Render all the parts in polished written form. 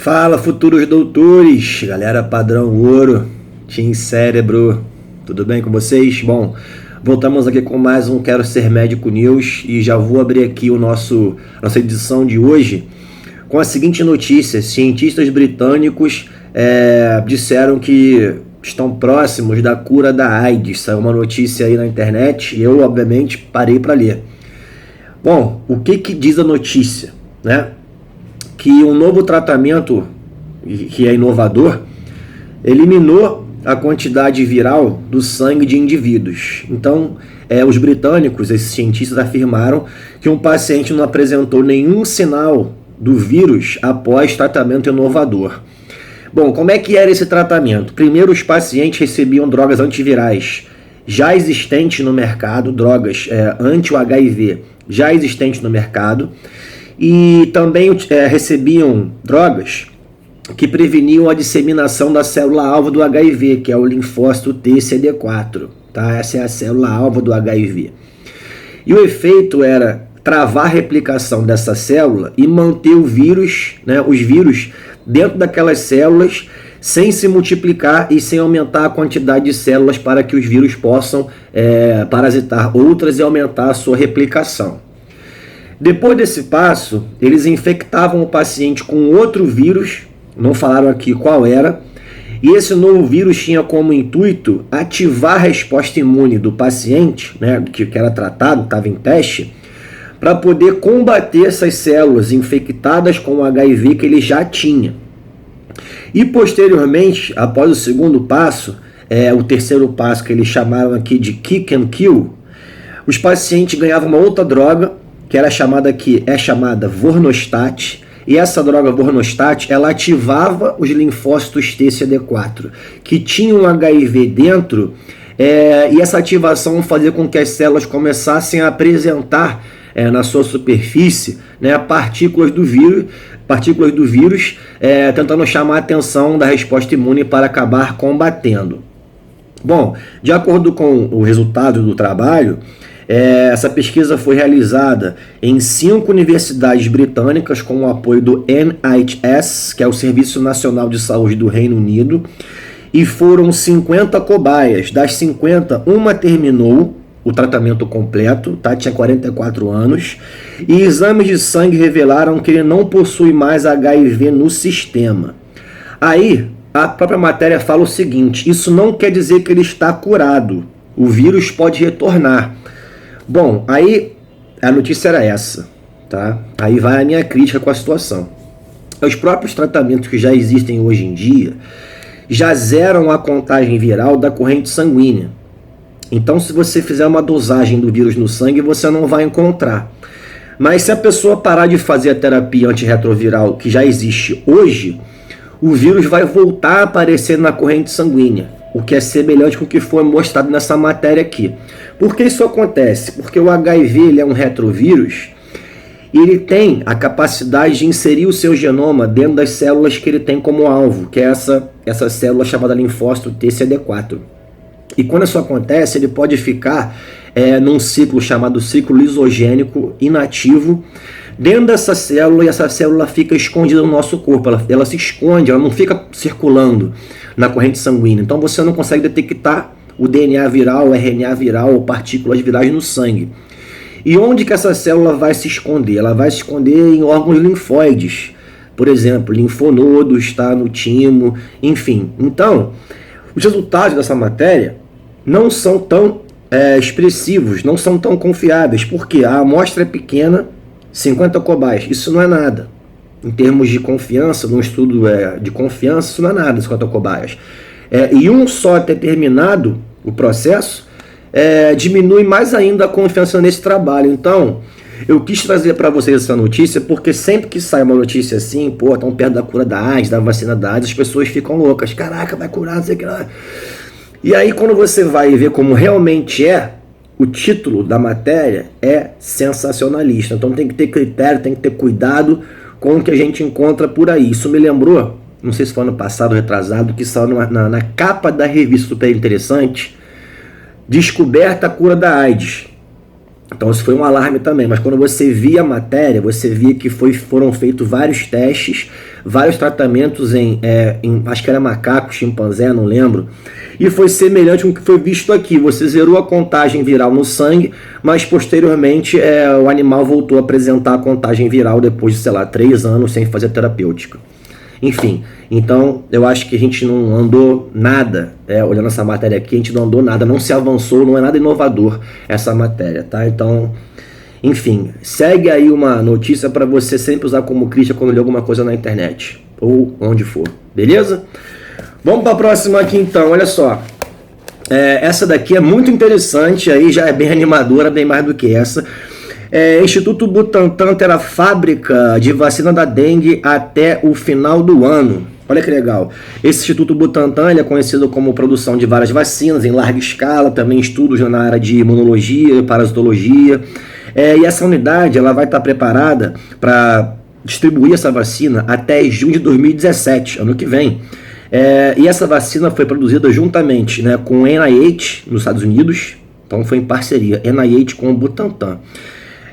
Fala, futuros doutores, galera padrão ouro, Team Cérebro, tudo bem com vocês? Bom, voltamos aqui com mais um Quero Ser Médico News e já vou abrir aqui nossa edição de hoje com a seguinte notícia: cientistas britânicos disseram que estão próximos da cura da AIDS. Saiu uma notícia aí na internet e eu, obviamente, parei para ler. Bom, o que diz a notícia, né? Que um novo tratamento, que é inovador, eliminou a quantidade viral do sangue de indivíduos. Então, os britânicos, esses cientistas, afirmaram que um paciente não apresentou nenhum sinal do vírus após tratamento inovador. Bom, como é que era esse tratamento? Primeiro, os pacientes recebiam drogas antivirais já existentes no mercado, drogas anti-HIV já existentes no mercado, e também recebiam drogas que preveniam a disseminação da célula-alvo do HIV, que é o linfócito TCD4. Tá? Essa é a célula-alvo do HIV. E o efeito era travar a replicação dessa célula e manter o vírus, os vírus dentro daquelas células, sem se multiplicar e sem aumentar a quantidade de células para que os vírus possam parasitar outras e aumentar a sua replicação. Depois desse passo, eles infectavam o paciente com outro vírus, não falaram aqui qual era, e esse novo vírus tinha como intuito ativar a resposta imune do paciente, que era tratado, estava em teste, para poder combater essas células infectadas com o HIV que ele já tinha. E posteriormente, após o segundo passo, o terceiro passo que eles chamaram aqui de kick and kill, os pacientes ganhavam uma outra droga, que era chamada Vornostat, e essa droga Vornostat, ela ativava os linfócitos TCD4, que tinham HIV dentro, e essa ativação fazia com que as células começassem a apresentar na sua superfície partículas do vírus, tentando chamar a atenção da resposta imune para acabar combatendo. Bom, de acordo com o resultado do trabalho, essa pesquisa foi realizada em 5 universidades britânicas com o apoio do NHS, que é o Serviço Nacional de Saúde do Reino Unido, e foram 50 cobaias. Das 50, uma terminou o tratamento completo, tinha 44 anos, e exames de sangue revelaram que ele não possui mais HIV no sistema. Aí, a própria matéria fala o seguinte: isso não quer dizer que ele está curado, o vírus pode retornar. Bom, aí a notícia era essa, tá? Aí vai a minha crítica com a situação. Os próprios tratamentos que já existem hoje em dia já zeram a contagem viral da corrente sanguínea. Então, se você fizer uma dosagem do vírus no sangue, você não vai encontrar. Mas se a pessoa parar de fazer a terapia antirretroviral que já existe hoje, o vírus vai voltar a aparecer na corrente sanguínea, o que é semelhante com o que foi mostrado nessa matéria aqui. Por que isso acontece? Porque o HIV ele é um retrovírus e ele tem a capacidade de inserir o seu genoma dentro das células que ele tem como alvo, que é essa célula chamada linfócito TCD4. E quando isso acontece, ele pode ficar num ciclo chamado ciclo lisogênico inativo dentro dessa célula, e essa célula fica escondida no nosso corpo. Ela se esconde, ela não fica circulando na corrente sanguínea. Então você não consegue detectar o DNA viral, o RNA viral ou partículas virais no sangue. E onde que essa célula vai se esconder? Ela vai se esconder em órgãos linfóides, por exemplo, linfonodos, no timo, enfim. Então, os resultados dessa matéria não são tão expressivos, não são tão confiáveis, porque a amostra é pequena, 50 cobaias, isso não é nada. Em termos de confiança, num estudo de confiança, isso não é nada, 50 cobaias. E um só ter terminado o processo diminui mais ainda a confiança nesse trabalho. Então, eu quis trazer para vocês essa notícia porque sempre que sai uma notícia assim, estão perto da cura da AIDS, da vacina da AIDS, as pessoas ficam loucas. Caraca, vai curar, não sei o que lá. E aí, quando você vai ver como realmente o título da matéria é sensacionalista. Então tem que ter critério, tem que ter cuidado com o que a gente encontra por aí. Isso me lembrou, não sei se foi ano passado ou retrasado, que saiu na capa da revista Super Interessante, Descoberta a Cura da AIDS. Então isso foi um alarme também, mas quando você via a matéria, você via que foram feitos vários testes, vários tratamentos acho que era macaco, chimpanzé, não lembro, e foi semelhante com o que foi visto aqui. Você zerou a contagem viral no sangue, mas posteriormente o animal voltou a apresentar a contagem viral depois de, sei lá, 3 anos sem fazer terapêutica. Enfim, então eu acho que a gente não andou nada, olhando essa matéria aqui, a gente não andou nada, não se avançou, não é nada inovador essa matéria, tá? Então, enfim, segue aí uma notícia para você sempre usar como crítica quando ler alguma coisa na internet, ou onde for, beleza? Vamos para a próxima aqui então, olha só. Essa daqui é muito interessante, aí já é bem animadora, bem mais do que essa. Instituto Butantan terá fábrica de vacina da dengue até o final do ano. Olha que legal. Esse Instituto Butantan ele é conhecido como produção de várias vacinas em larga escala, também estudos na área de imunologia, parasitologia. E essa unidade ela vai estar preparada para distribuir essa vacina até junho de 2017, ano que vem. E essa vacina foi produzida juntamente, né, com o NIH nos Estados Unidos, então foi em parceria, NIH com o Butantan.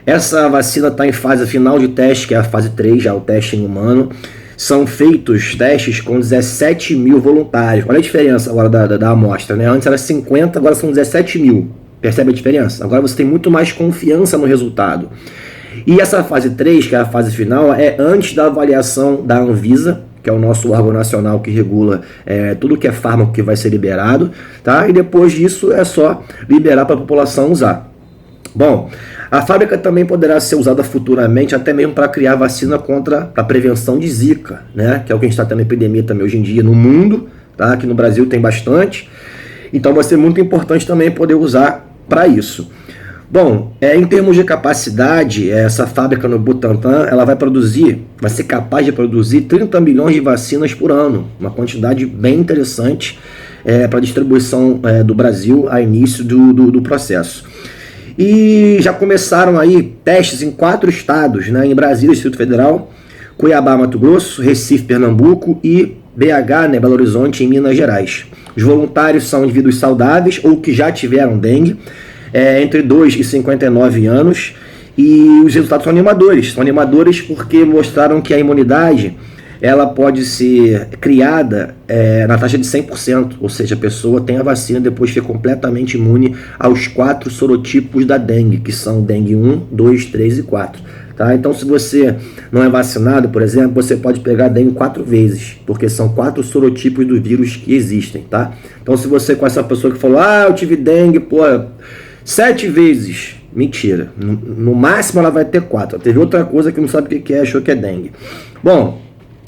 Essa vacina está em fase final de teste, que é a fase 3, já o teste em humano. São feitos testes com 17 mil voluntários. Olha a diferença agora da amostra, né? Antes era 50, agora são 17 mil. Percebe a diferença? Agora você tem muito mais confiança no resultado. E essa fase 3, que é a fase final, é antes da avaliação da Anvisa, que é o nosso órgão nacional que regula tudo que é fármaco que vai ser liberado, tá? E depois disso é só liberar para a população usar. Bom, a fábrica também poderá ser usada futuramente até mesmo para criar vacina contra a prevenção de Zika, né? Que é o que a gente está tendo epidemia também hoje em dia no mundo, tá? Aqui no Brasil tem bastante, então vai ser muito importante também poder usar para isso. Bom, em termos de capacidade, essa fábrica no Butantan, ela vai ser capaz de produzir 30 milhões de vacinas por ano, uma quantidade bem interessante para distribuição do Brasil a início do processo. E já começaram aí testes em 4 estados, né, em Brasília, Distrito Federal, Cuiabá, Mato Grosso, Recife, Pernambuco e BH, né, Belo Horizonte, em Minas Gerais. Os voluntários são indivíduos saudáveis ou que já tiveram dengue, entre 2 e 59 anos, e os resultados são animadores. São animadores porque mostraram que a imunidade ela pode ser criada na taxa de 100%, ou seja, a pessoa tem a vacina depois fica completamente imune aos 4 sorotipos da dengue, que são dengue 1, 2, 3 e 4. Tá? Então, se você não é vacinado, por exemplo, você pode pegar dengue 4 vezes, porque são 4 sorotipos do vírus que existem. Tá? Então, se você com essa pessoa que falou, eu tive dengue, 7 vezes, mentira, no máximo ela vai ter 4. Teve outra coisa que não sabe o que é, achou que é dengue. Bom,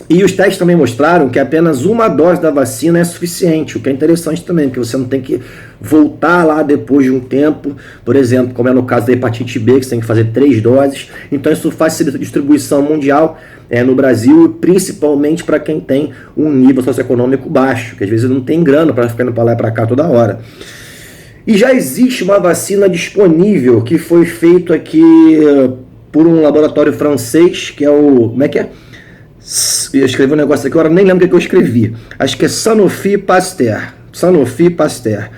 e os testes também mostraram que apenas uma dose da vacina é suficiente, o que é interessante também, porque você não tem que voltar lá depois de um tempo, por exemplo, como é no caso da hepatite B, que você tem que fazer 3 doses. Então isso facilita a distribuição mundial no Brasil, principalmente para quem tem um nível socioeconômico baixo, que às vezes não tem grana para ficar indo para lá e para cá toda hora. E já existe uma vacina disponível que foi feito aqui por um laboratório francês, que é o... Como é que é? Eu escrevi um negócio aqui, agora nem lembro o que eu escrevi. Acho que é Sanofi Pasteur. Sanofi Pasteur.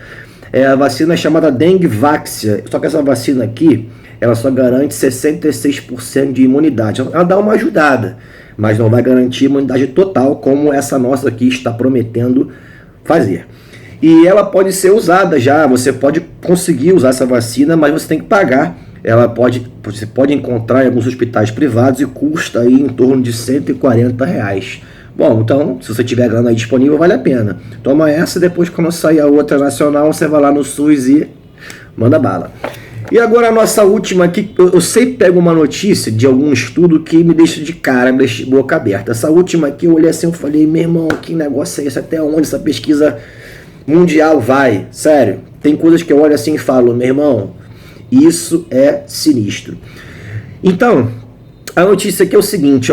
A vacina é chamada Dengvaxia. Só que essa vacina aqui, ela só garante 66% de imunidade. Ela dá uma ajudada, mas não vai garantir imunidade total, como essa nossa aqui está prometendo fazer. E ela pode ser usada já, você pode conseguir usar essa vacina, mas você tem que pagar. Você pode encontrar em alguns hospitais privados e custa aí em torno de R$140. Bom, então, se você tiver grana aí disponível, vale a pena. Toma essa, depois quando sair a outra nacional, você vai lá no SUS e manda bala. E agora a nossa última aqui, eu sempre pego uma notícia de algum estudo que me deixa de cara, me deixa de boca aberta. Essa última aqui eu olhei assim e falei, meu irmão, que negócio é esse? Até onde essa pesquisa mundial vai? Sério, tem coisas que eu olho assim e falo, meu irmão, isso é sinistro. Então, a notícia aqui é o seguinte,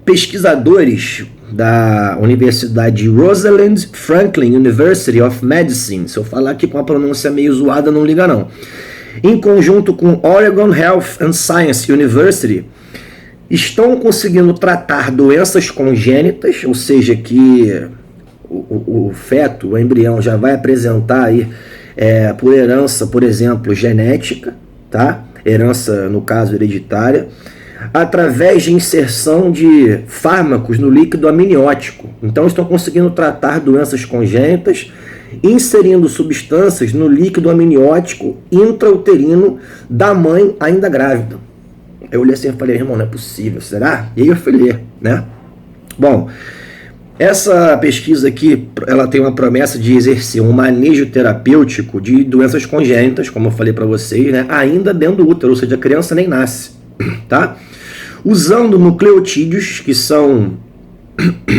pesquisadores da Universidade Rosalind Franklin University of Medicine, se eu falar aqui com a pronúncia meio zoada, não liga não, em conjunto com Oregon Health and Science University, estão conseguindo tratar doenças congênitas, ou seja, que o feto, o embrião já vai apresentar aí por herança, por exemplo, genética, tá? Herança, no caso, hereditária, através de inserção de fármacos no líquido amniótico. Então estão conseguindo tratar doenças congênitas inserindo substâncias no líquido amniótico intrauterino da mãe ainda grávida. Eu olhei assim e falei, irmão, não é possível, será? E aí eu fui ler, né? Bom, essa pesquisa aqui, ela tem uma promessa de exercer um manejo terapêutico de doenças congênitas, como eu falei para vocês, né? Ainda dentro do útero, ou seja, a criança nem nasce, tá? Usando nucleotídeos, que são...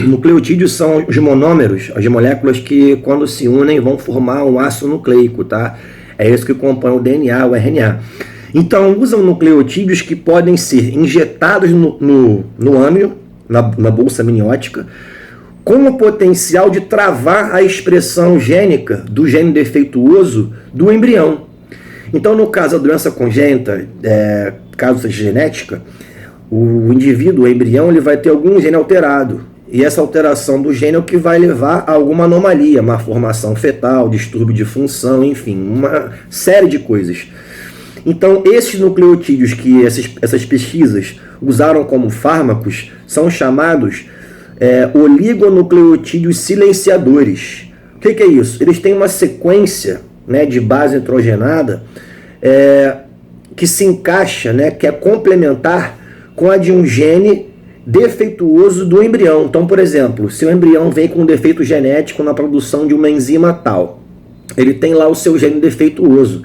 Nucleotídeos são os monômeros, as moléculas que, quando se unem, vão formar um ácido nucleico, tá? É isso que compõe o DNA, o RNA. Então, usam nucleotídeos que podem ser injetados no âmnio, na bolsa amniótica, com o potencial de travar a expressão gênica do gene defeituoso do embrião. Então, no caso da doença congênita, caso seja genética, o indivíduo, o embrião, ele vai ter algum gene alterado. E essa alteração do gene é o que vai levar a alguma anomalia, má formação fetal, distúrbio de função, enfim, uma série de coisas. Então, esses nucleotídeos que essas pesquisas usaram como fármacos são chamados oligonucleotídeos silenciadores. O que é isso? Eles têm uma sequência, né, de base nitrogenada que se encaixa, né, que é complementar com a de um gene defeituoso do embrião. Então, por exemplo, se o embrião vem com um defeito genético na produção de uma enzima tal, ele tem lá o seu gene defeituoso.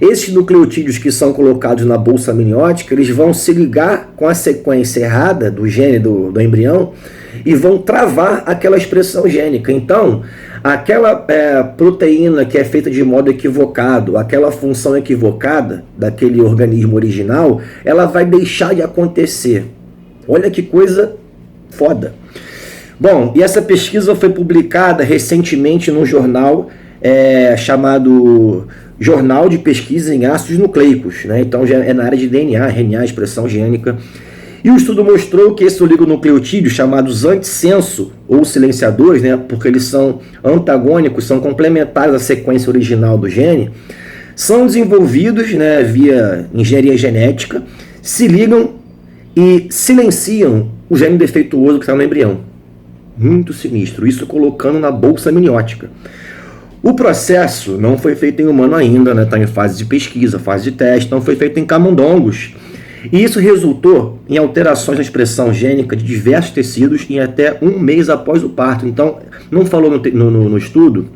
Esses nucleotídeos que são colocados na bolsa amniótica, eles vão se ligar com a sequência errada do gene do embrião e vão travar aquela expressão gênica. Então, aquela proteína que é feita de modo equivocado, aquela função equivocada daquele organismo original, ela vai deixar de acontecer. Olha que coisa foda. Bom, e essa pesquisa foi publicada recentemente num jornal chamado Jornal de Pesquisa em Ácidos Nucleicos, né? Então já é na área de DNA, RNA, expressão gênica. E o estudo mostrou que esses oligonucleotídeos, chamados antissenso ou silenciadores, né, porque eles são antagônicos, são complementares à sequência original do gene, são desenvolvidos, né, via engenharia genética, se ligam e silenciam o gene defeituoso que está no embrião. Muito sinistro, isso colocando na bolsa amniótica. O processo não foi feito em humano ainda, né, está em fase de pesquisa, fase de teste, não foi feito em camundongos. E isso resultou em alterações na expressão gênica de diversos tecidos em até 1 mês após o parto. Então, não falou no estudo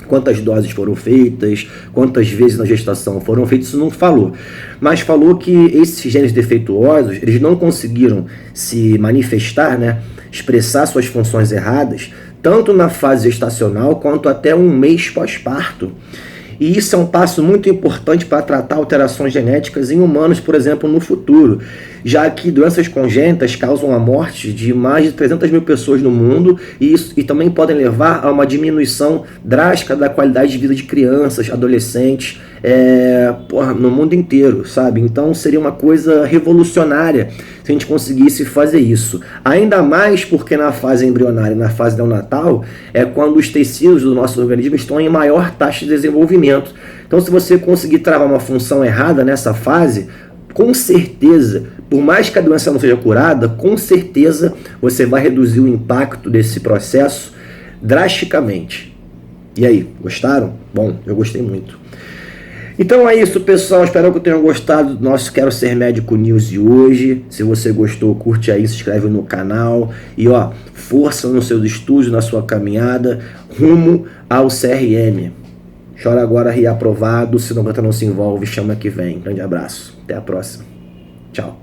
quantas doses foram feitas, quantas vezes na gestação foram feitas, isso não falou. Mas falou que esses genes defeituosos, eles não conseguiram se manifestar, né, expressar suas funções erradas, tanto na fase gestacional quanto até 1 mês pós-parto. E isso é um passo muito importante para tratar alterações genéticas em humanos, por exemplo, no futuro, já que doenças congênitas causam a morte de mais de 300 mil pessoas no mundo e também podem levar a uma diminuição drástica da qualidade de vida de crianças, adolescentes, no mundo inteiro, sabe? Então seria uma coisa revolucionária se a gente conseguisse fazer isso. Ainda mais porque na fase embrionária e na fase neonatal é quando os tecidos do nosso organismo estão em maior taxa de desenvolvimento. Então, se você conseguir travar uma função errada nessa fase, com certeza, por mais que a doença não seja curada, com certeza você vai reduzir o impacto desse processo drasticamente. E aí, gostaram? Bom, eu gostei muito. Então é isso, pessoal, espero que tenham gostado do nosso Quero Ser Médico News de hoje. Se você gostou, curte aí, se inscreve no canal e força nos seus estudos, na sua caminhada rumo ao CRM. Chora agora, reaprovado, se não se envolve, chama que vem. Grande abraço, até a próxima. Tchau.